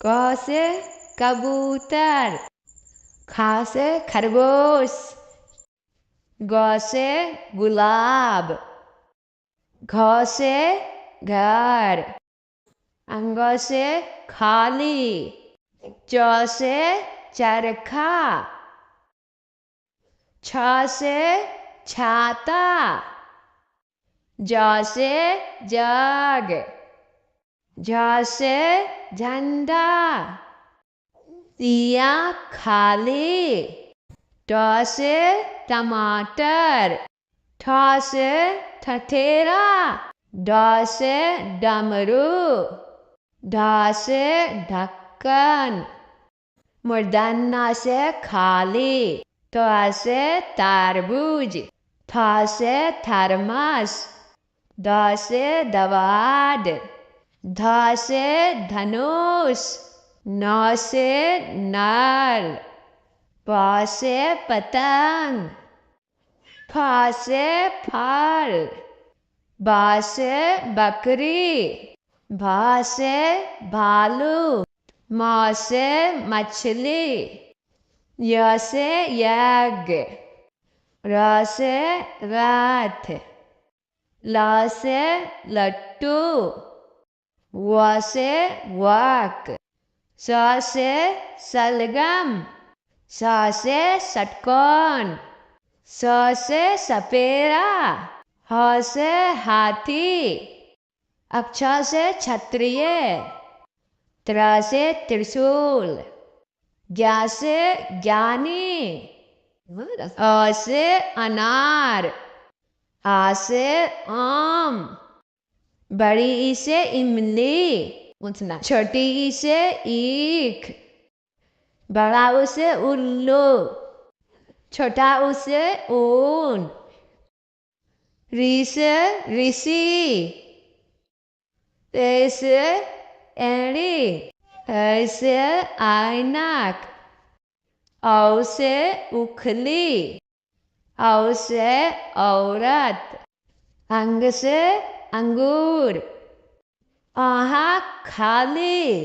क से कबूतर, ख से खरगोश, ग से गुलाब, घ से घर, अंग से खाली, च से चरखा, छ से छाता, ज से जग, झ से झंडा, तिया खाली, ट से टमाटर, ठ से ठठेरा, ड से डमरू, ढ से ढक्कन, मूर्धन्य से खाली, थ से तरबूज, थ से थर्मस, द से दवाद, ध से धनुष, न से नल, प से पतंग, फ से फल, ब से बकरी, भ से भालू, म से मछली, य से यज्ञ, र से रथ, ल से लट्टू, व से वक, स से सलगम, स से षटकोण, स से सपेरा, ह से हाथी, अक्ष से क्षत्रिय, त्र से त्रिशूल, ज्ञ से ज्ञानी, अ से अनार, आ से आम, बड़ी ई से इमली, छोटी ई से ईख, बड़ा ऊ से उल्लू, छोटा ऊ से ऊन, री से ऋषि, ते से एड़ी, ऐसे ऐनक, औ से उखली, औ से औरत, अंग से अंगूर, आहा खाली।